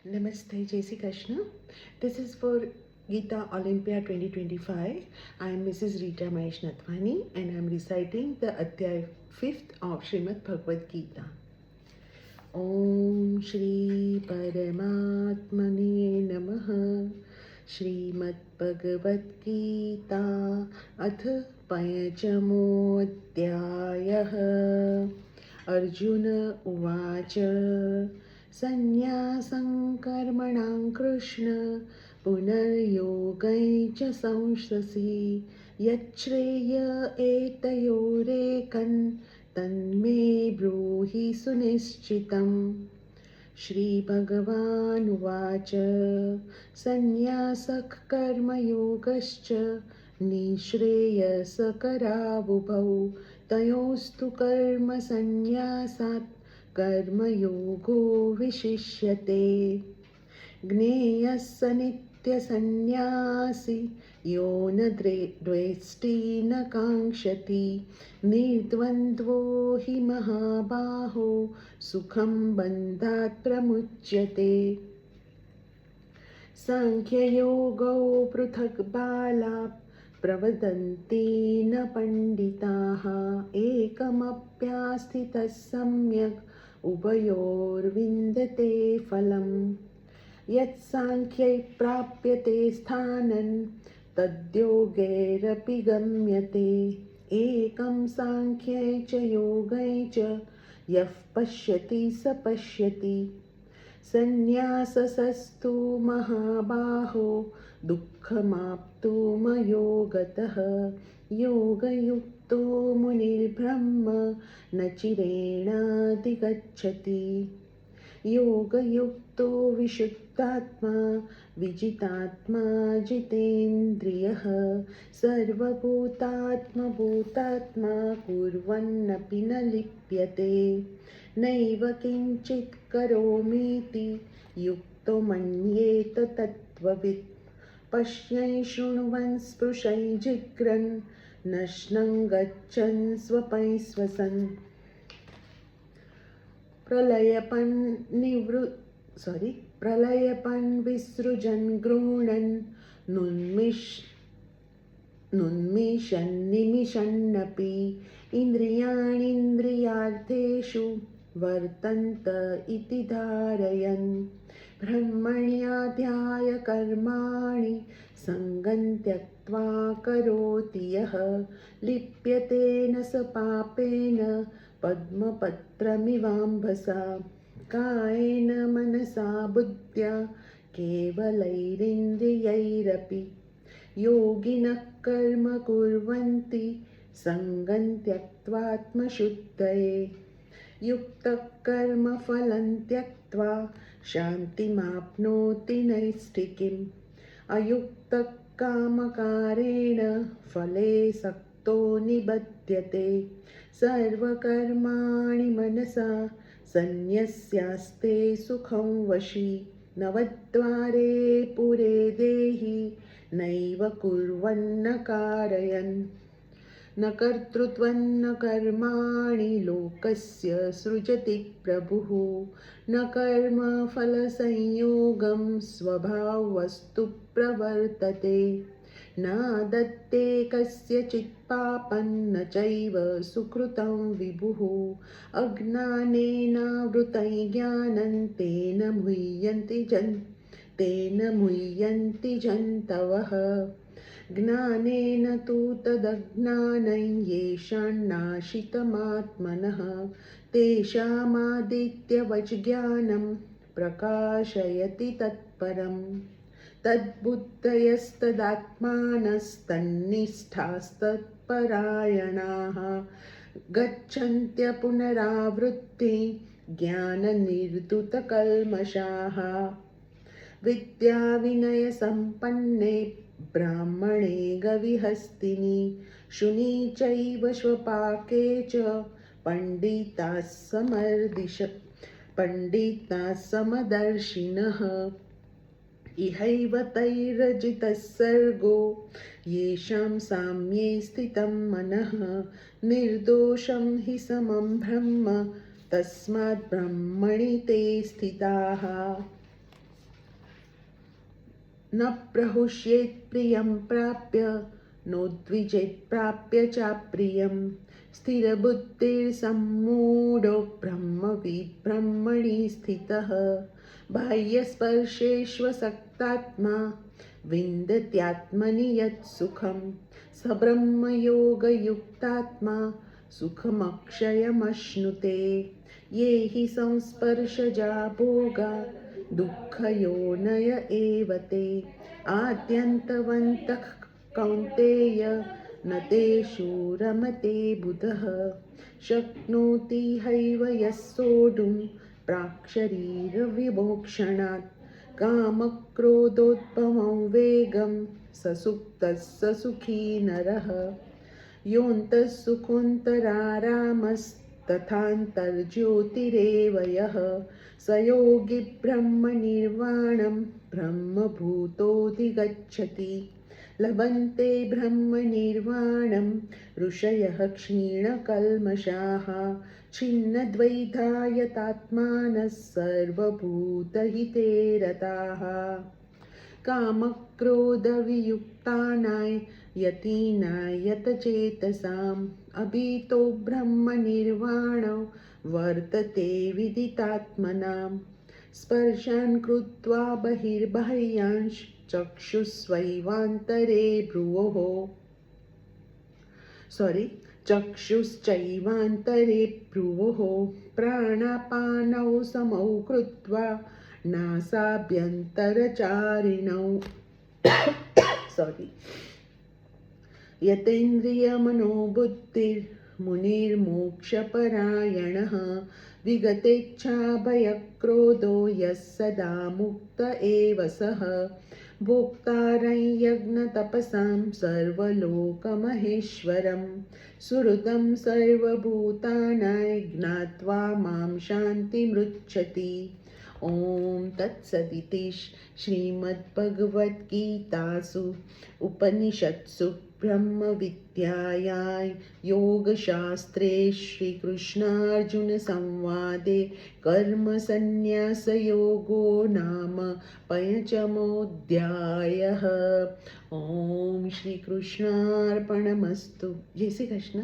Namaste, Jai Shri Krishna. This is for Gita Olympia 2025. I am Mrs. Rita Mahesh Nathwani and I am reciting the Adhyay 5th of Srimad Bhagavad Gita. Om Shri Paramatmane Namaha. Srimad Bhagavad Gita Ath Payachamodhyayah. Arjuna Uvacha Sannyasam Karmanam Krishna Punaryogai Cha Samsasi Yachreya Etayorekan Tanme Bruhi Sunischitam. Shri Bhagavan Uvacha Sannyasak Karma Yogascha Nishreyasakaravubhau Tayostu Karma Sannyasat Karma Yogo Vishishyate. Gneyassa Nitya Sannyasi Yo na dvesti na kankshati Nirdvandvo hi mahabaho Sukham bandhat pramuchyate. Sankhya yogo pruthak balap Pravadanti na panditaha Ekamapyasthitas samyak Ubayor vindate phalam. Yat sankhya prapyate sthanan Tadyogairapi gamyate. Ekam sankhya cha yogai cha Yah pashyati sa pashyati. Sannyasasastu mahabaho Dukkhamaptu mayogatah. Yogayukto munirbrahma Nachirena digacchati. Yogayukto vishuddhatma Vijitatma jitendriyah. Sarvabhutatma bhutatma Kurvannapi na lipyate. Naiva kinchit karomiti Yukto manyeta tattvavit. Pashyai shrunvan sprushai jigran Nashnam gachan swapai swasan. Pralayapan visrujan grunan Nunmishan nimishannapi Indriyanindriyartheshu Vartanta iti dharayan. Brahmanyadhyaya karmani Sangam tyaktva karoti yah Lipyate na sa papena Padmapatramivambhasa. Kayena manasa buddhya Kevalairindiyairapi Yoginah karma kurvanti Sangam tyaktvatma shuddhaye. Yukta karma phalam tyaktva Shantimapnoti naistikim. Ayukta kamakarena Phale sakto nibadhyate. Sarvakarmani manasa Sannyasyasте sukham vashi. Navadvare pure dehi Naiva kurvanna karayan. Na kartrutvam na karmani Lokasya srujati prabhuhu. Na karma phala sanyogam Svabhavastu pravartate. Na datte kasyachit papan Na chaiva sukrutam vibhuhu. Agnanena vrutai jnanam Tena muhyanti jantavah. Gnanena tu tadajnanam Yeshan nashitamatmanah. Teshamaditya Prakashayati tatparam. Tadbuddhayastadaatmanastannishthasthatparayanaha. Gacchantya punaravrutti Jnana nirduta kalmashaha. Vidya vinaya sampanne Brahmane gavihastini. Shuni chaiva shvapake cha Pandita samadarshinaha. Ihaiva tairajitas sargo Yesham samye sthitam manah. Nirdosham hi samam brahma Tasmad brahmani te sthitaha. न प्रहुष्येत् प्रियं प्राप्य नोद्विजेत् प्राप्य चाप्रियं स्थिरबुद्धिर्सम्मूढो ब्रह्मविद् ब्रह्मणि स्थितः बाह्यस्पर्शेष्वसक्तात्मा विन्दत्यात्मनि यत् सुखं स ब्रह्मयोगयुक्तात्मा सुखमक्षयमश्नुते ये हि संस्पर्शजा भोगा दुःखयोनय एव ते आद्यन्तवन्तः कौन्तेय न तेषु रमते बुधः शक्नोति हैव यः सोढुं प्राक्शरीरविमोक्षणात् कामक्रोधोद्भवं वेगं स सुप्तः स सुखी नरः योऽन्तः सुखोऽन्तरारामस्तथान्तर्ज्योतिरेव यः स योगी ब्रह्मनिर्वाणं ब्रह्मभूतोऽधिगच्छति लभन्ते ब्रह्मनिर्वाणं ऋषयः क्षीणकल्मषाः छिन्नद्वैधायतात्मानः सर्वभूतहिते रताः कामक्रोधवियुक्तानां यतीनां यतचेतसाम् अभितो ब्रह्मनिर्वाणो वर्तते विदितात्मनां स्पर्शान् कृत्वा बहिर्बाह्यांश चक्षुश्चैवान्तरे भ्रुवोः प्राणापानौ समौ कृत्वा नासाभ्यन्तरचारिणौ यतेन्द्रियमनोबुद्धिर्मुनिर्मोक्षपरायणः विगतेच्छाभयक्रोधो यः सदा मुक्त एव सः भोक्तारं यज्ञतपसां सर्वलोकमहेश्वरं सुहृदं सर्वभूतानां ज्ञात्वा मां शान्तिमृच्छति। ॐ तत्सदिति श्रीमद्भगवद्गीतासु उपनिषत्सु ब्रह्मविद्यायां योगशास्त्रे श्रीकृष्णार्जुनसंवादे कर्मसन्न्यासयोगो नाम पञ्चमोऽध्यायः। ॐ श्रीकृष्णार्पणमस्तु। जय श्री कृष्ण।